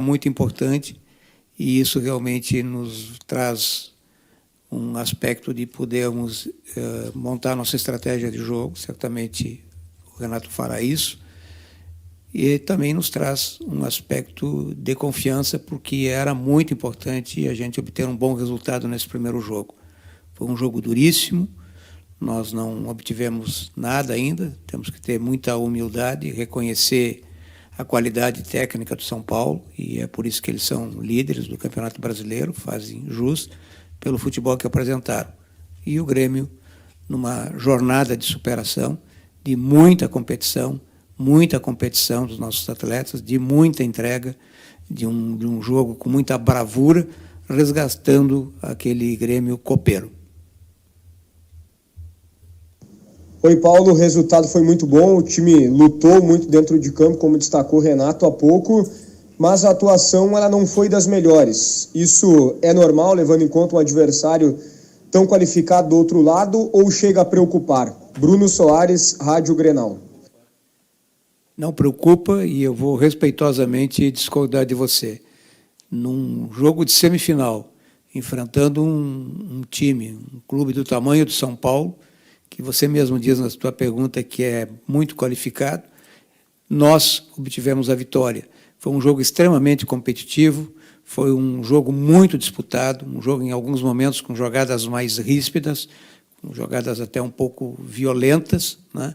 muito importante, e isso realmente nos traz um aspecto de podermos montar nossa estratégia de jogo. Certamente o Renato fará isso, e também nos traz um aspecto de confiança, porque era muito importante a gente obter um bom resultado nesse primeiro jogo. Foi um jogo duríssimo, nós não obtivemos nada ainda, temos que ter muita humildade, reconhecer a qualidade técnica do São Paulo, e é por isso que eles são líderes do Campeonato Brasileiro, fazem jus pelo futebol que apresentaram. E o Grêmio, numa jornada de superação, de muita competição dos nossos atletas, de muita entrega, de um jogo com muita bravura, resgatando aquele Grêmio copeiro. Oi, Paulo, o resultado foi muito bom, o time lutou muito dentro de campo, como destacou o Renato há pouco, mas a atuação ela não foi das melhores. Isso é normal, levando em conta um adversário tão qualificado do outro lado, ou chega a preocupar? Bruno Soares, Rádio Grenal. Não preocupa, e eu vou respeitosamente discordar de você. Num jogo de semifinal, enfrentando um time, um clube do tamanho do São Paulo, que você mesmo diz na sua pergunta que é muito qualificado, nós obtivemos a vitória. Foi um jogo extremamente competitivo, foi um jogo muito disputado, um jogo em alguns momentos com jogadas mais ríspidas, com jogadas até um pouco violentas, né?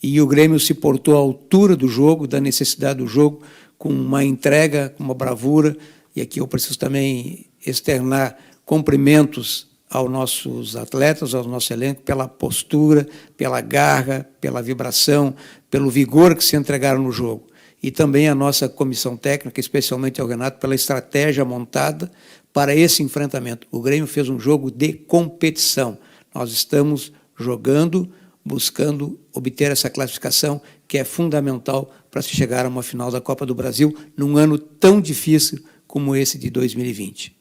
E o Grêmio se portou à altura do jogo, da necessidade do jogo, com uma entrega, com uma bravura, e aqui eu preciso também externar cumprimentos aos nossos atletas, ao nosso elenco, pela postura, pela garra, pela vibração, pelo vigor que se entregaram no jogo. E também a nossa comissão técnica, especialmente ao Renato, pela estratégia montada para esse enfrentamento. O Grêmio fez um jogo de competição. Nós estamos jogando, buscando obter essa classificação, que é fundamental para se chegar a uma final da Copa do Brasil, num ano tão difícil como esse de 2020.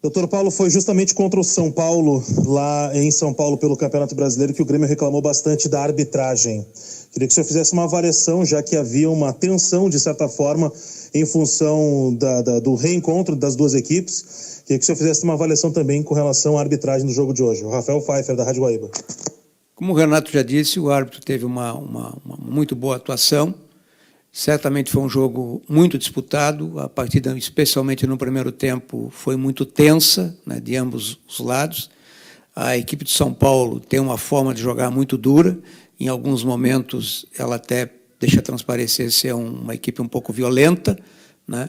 Doutor Paulo, foi justamente contra o São Paulo, lá em São Paulo, pelo Campeonato Brasileiro, que o Grêmio reclamou bastante da arbitragem. Queria que o senhor fizesse uma avaliação, já que havia uma tensão, de certa forma, em função do reencontro das duas equipes. Queria que o senhor fizesse uma avaliação também com relação à arbitragem do jogo de hoje. O Rafael Pfeiffer, da Rádio Guaíba. Como o Renato já disse, o árbitro teve uma muito boa atuação. Certamente foi um jogo muito disputado, a partida, especialmente no primeiro tempo, foi muito tensa, né, de ambos os lados. A equipe de São Paulo tem uma forma de jogar muito dura, em alguns momentos ela até deixa transparecer ser uma equipe um pouco violenta, né,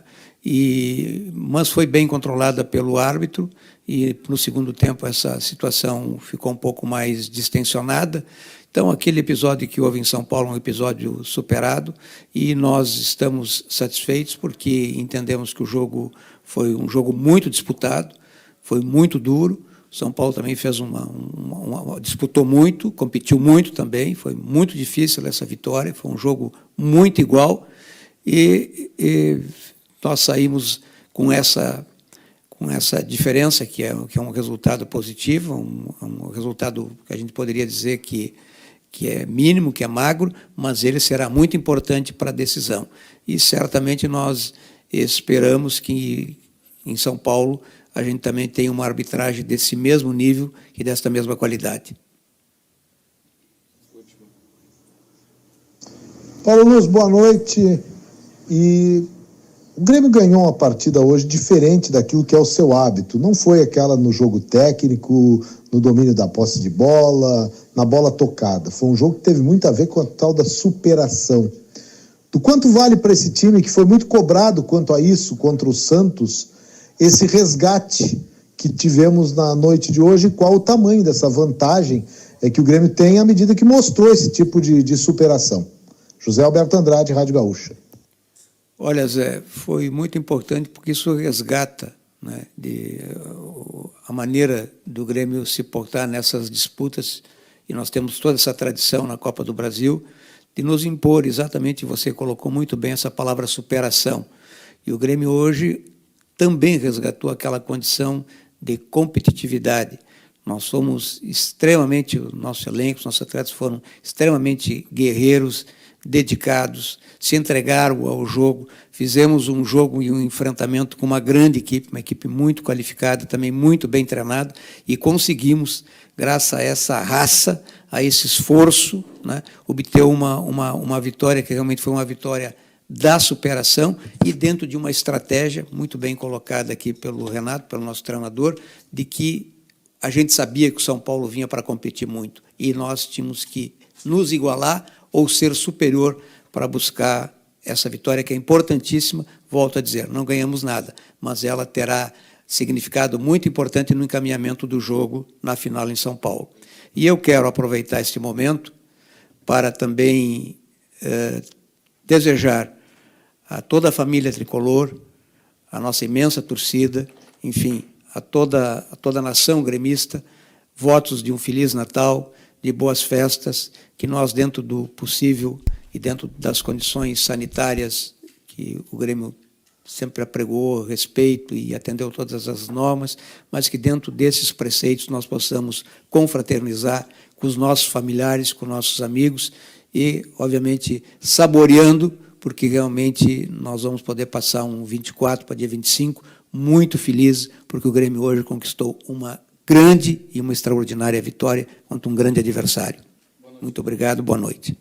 mas foi bem controlada pelo árbitro, e no segundo tempo essa situação ficou um pouco mais distensionada. Então, aquele episódio que houve em São Paulo é um episódio superado, e nós estamos satisfeitos porque entendemos que o jogo foi um jogo muito disputado, foi muito duro. São Paulo também fez disputou muito, competiu muito também, foi muito difícil essa vitória, foi um jogo muito igual, e nós saímos com essa diferença, que é um resultado positivo, um resultado que a gente poderia dizer que é mínimo, que é magro, mas ele será muito importante para a decisão. E certamente nós esperamos que em São Paulo a gente também tenha uma arbitragem desse mesmo nível e desta mesma qualidade. Paulo Luz, boa noite. E o Grêmio ganhou uma partida hoje diferente daquilo que é o seu hábito. Não foi aquela no jogo técnico, no domínio da posse de bola, na bola tocada. Foi um jogo que teve muito a ver com a tal da superação. Do quanto vale para esse time, que foi muito cobrado quanto a isso, contra o Santos, esse resgate que tivemos na noite de hoje, e qual o tamanho dessa vantagem que o Grêmio tem à medida que mostrou esse tipo de superação? José Alberto Andrade, Rádio Gaúcha. Olha, Zé, foi muito importante porque isso resgata, né, a maneira do Grêmio se portar nessas disputas, e nós temos toda essa tradição na Copa do Brasil de nos impor, exatamente, você colocou muito bem essa palavra superação. E o Grêmio hoje também resgatou aquela condição de competitividade. Nós fomos extremamente, o nosso elenco, os nossos atletas foram extremamente guerreiros, dedicados, se entregaram ao jogo. Fizemos um jogo e um enfrentamento com uma grande equipe, uma equipe muito qualificada, também muito bem treinada, e conseguimos, graças a essa raça, a esse esforço, né, obter uma vitória que realmente foi uma vitória da superação e dentro de uma estratégia muito bem colocada aqui pelo Renato, pelo nosso treinador, de que a gente sabia que o São Paulo vinha para competir muito e nós tínhamos que nos igualar ou ser superior para buscar essa vitória que é importantíssima. Volto a dizer, não ganhamos nada, mas ela terá significado muito importante no encaminhamento do jogo na final em São Paulo. E eu quero aproveitar este momento para também desejar a toda a família tricolor, a nossa imensa torcida, enfim, a toda a nação gremista, votos de um Feliz Natal, de boas festas, que nós, dentro do possível e dentro das condições sanitárias que o Grêmio sempre apregou respeito e atendeu todas as normas, mas que dentro desses preceitos nós possamos confraternizar com os nossos familiares, com nossos amigos e, obviamente, saboreando, porque realmente nós vamos poder passar um 24 para dia 25 muito felizes, porque o Grêmio hoje conquistou uma grande e uma extraordinária vitória contra um grande adversário. Muito obrigado, boa noite.